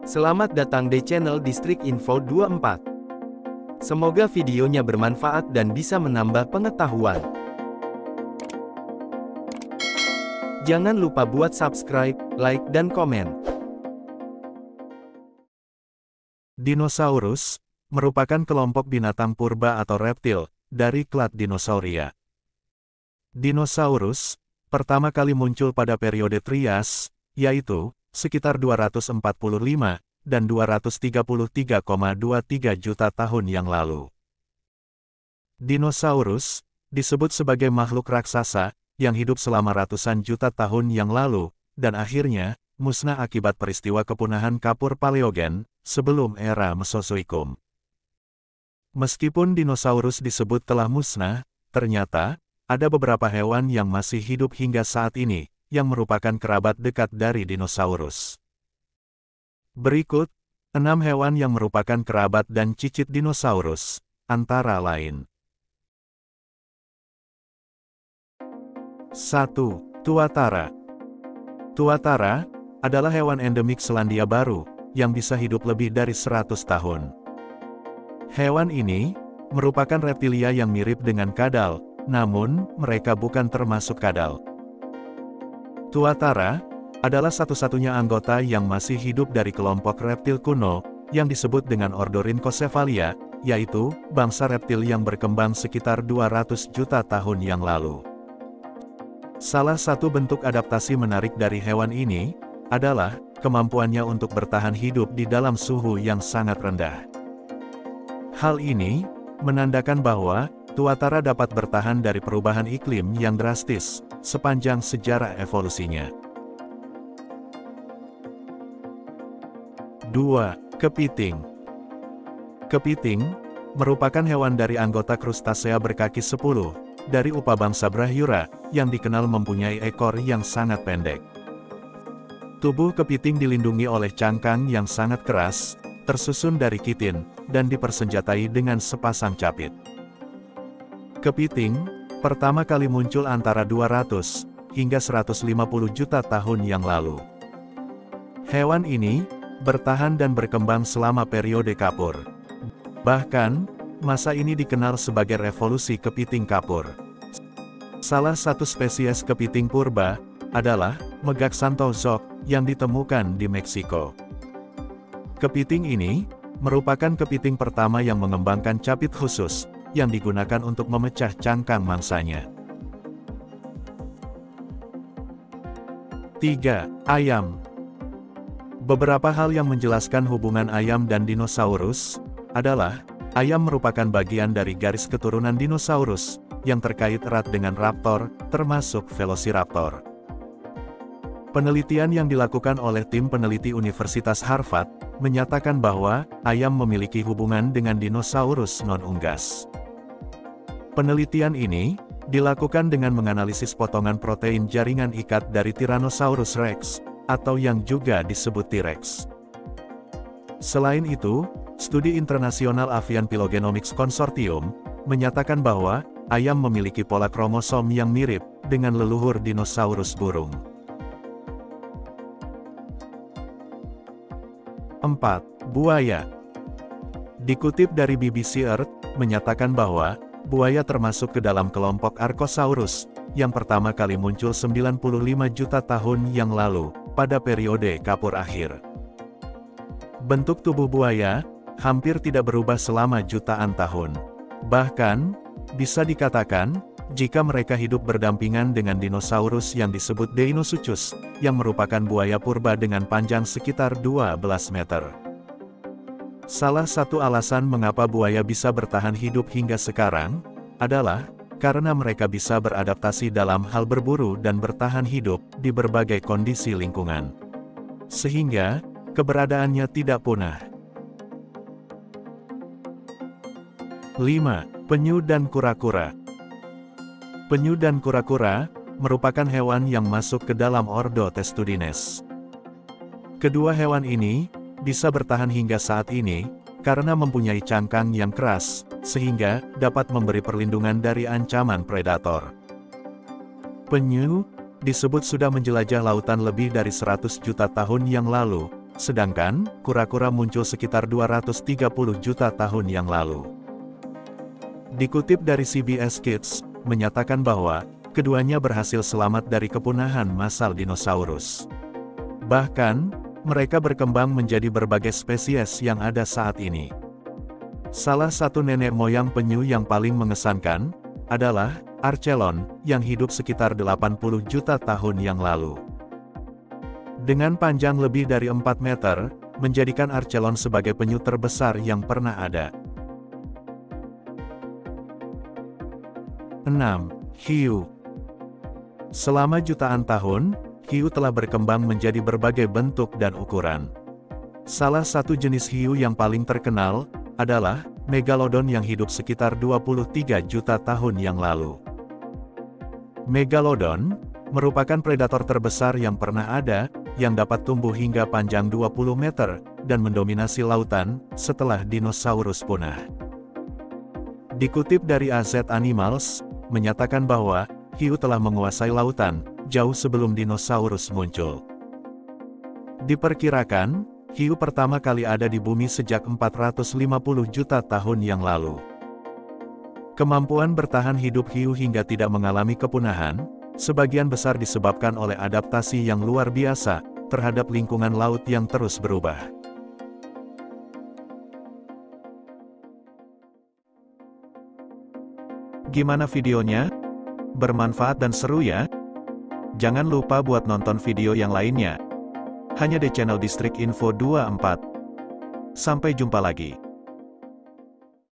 Selamat datang di channel Distrik Info 24. Semoga videonya bermanfaat dan bisa menambah pengetahuan. Jangan lupa buat subscribe, like, dan komen. Dinosaurus merupakan kelompok binatang purba atau reptil dari klad Dinosauria. Dinosaurus pertama kali muncul pada periode Trias, yaitu sekitar 245 dan 233,23 juta tahun yang lalu. Dinosaurus disebut sebagai makhluk raksasa yang hidup selama ratusan juta tahun yang lalu, dan akhirnya musnah akibat peristiwa kepunahan kapur Paleogen sebelum era Mesozoikum. Meskipun dinosaurus disebut telah musnah, ternyata ada beberapa hewan yang masih hidup hingga saat ini, yang merupakan kerabat dekat dari dinosaurus. Berikut, 6 hewan yang merupakan kerabat dan cicit dinosaurus, antara lain. 1. Tuatara. Tuatara adalah hewan endemik Selandia Baru, yang bisa hidup lebih dari 100 tahun. Hewan ini merupakan reptilia yang mirip dengan kadal, namun mereka bukan termasuk kadal. Tuatara adalah satu-satunya anggota yang masih hidup dari kelompok reptil kuno, yang disebut dengan Ordorincocephalia, yaitu bangsa reptil yang berkembang sekitar 200 juta tahun yang lalu. Salah satu bentuk adaptasi menarik dari hewan ini adalah kemampuannya untuk bertahan hidup di dalam suhu yang sangat rendah. Hal ini menandakan bahwa tuatara dapat bertahan dari perubahan iklim yang drastis sepanjang sejarah evolusinya. 2. Kepiting. Kepiting merupakan hewan dari anggota Krustasea berkaki 10 dari upabangsa Brachyura yang dikenal mempunyai ekor yang sangat pendek. Tubuh kepiting dilindungi oleh cangkang yang sangat keras, tersusun dari kitin, dan dipersenjatai dengan sepasang capit. Kepiting pertama kali muncul antara 200 hingga 150 juta tahun yang lalu. Hewan ini bertahan dan berkembang selama periode kapur. Bahkan, masa ini dikenal sebagai revolusi kepiting kapur. Salah satu spesies kepiting purba adalah Megaxanthozok yang ditemukan di Meksiko. Kepiting ini merupakan kepiting pertama yang mengembangkan capit khusus yang digunakan untuk memecah cangkang mangsanya. 3. Ayam. Beberapa hal yang menjelaskan hubungan ayam dan dinosaurus adalah, ayam merupakan bagian dari garis keturunan dinosaurus yang terkait erat dengan raptor, termasuk Velociraptor. Penelitian yang dilakukan oleh tim peneliti Universitas Harvard menyatakan bahwa ayam memiliki hubungan dengan dinosaurus non-unggas. Penelitian ini dilakukan dengan menganalisis potongan protein jaringan ikat dari Tyrannosaurus rex, atau yang juga disebut T-Rex. Selain itu, studi internasional Avian Phylogenomics Consortium menyatakan bahwa ayam memiliki pola kromosom yang mirip dengan leluhur dinosaurus burung. 4. Buaya. Dikutip dari BBC Earth, menyatakan bahwa buaya termasuk ke dalam kelompok Archosaurus, yang pertama kali muncul 95 juta tahun yang lalu, pada periode kapur akhir. Bentuk tubuh buaya hampir tidak berubah selama jutaan tahun. Bahkan, bisa dikatakan, jika mereka hidup berdampingan dengan dinosaurus yang disebut Deinosuchus, yang merupakan buaya purba dengan panjang sekitar 12 meter. Salah satu alasan mengapa buaya bisa bertahan hidup hingga sekarang, adalah karena mereka bisa beradaptasi dalam hal berburu dan bertahan hidup di berbagai kondisi lingkungan. Sehingga, keberadaannya tidak punah. 5. Penyu dan kura-kura. Penyu dan kura-kura merupakan hewan yang masuk ke dalam ordo Testudines. Kedua hewan ini bisa bertahan hingga saat ini, karena mempunyai cangkang yang keras, sehingga dapat memberi perlindungan dari ancaman predator. Penyu disebut sudah menjelajah lautan lebih dari 100 juta tahun yang lalu, sedangkan kura-kura muncul sekitar 230 juta tahun yang lalu. Dikutip dari CBS Kids, menyatakan bahwa keduanya berhasil selamat dari kepunahan massal dinosaurus. Bahkan, mereka berkembang menjadi berbagai spesies yang ada saat ini. Salah satu nenek moyang penyu yang paling mengesankan adalah Archelon, yang hidup sekitar 80 juta tahun yang lalu. Dengan panjang lebih dari 4 meter, menjadikan Archelon sebagai penyu terbesar yang pernah ada. 6. Hiu. Selama jutaan tahun, hiu telah berkembang menjadi berbagai bentuk dan ukuran. Salah satu jenis hiu yang paling terkenal adalah Megalodon yang hidup sekitar 23 juta tahun yang lalu. Megalodon merupakan predator terbesar yang pernah ada, yang dapat tumbuh hingga panjang 20 meter, dan mendominasi lautan, setelah dinosaurus punah. Dikutip dari AZ Animals, menyatakan bahwa hiu telah menguasai lautan, jauh sebelum dinosaurus muncul. Diperkirakan, hiu pertama kali ada di bumi sejak 450 juta tahun yang lalu. Kemampuan bertahan hidup hiu hingga tidak mengalami kepunahan, sebagian besar disebabkan oleh adaptasi yang luar biasa terhadap lingkungan laut yang terus berubah. Gimana videonya? Bermanfaat dan seru ya? Jangan lupa buat nonton video yang lainnya. Hanya di channel Distrik Info 24. Sampai jumpa lagi.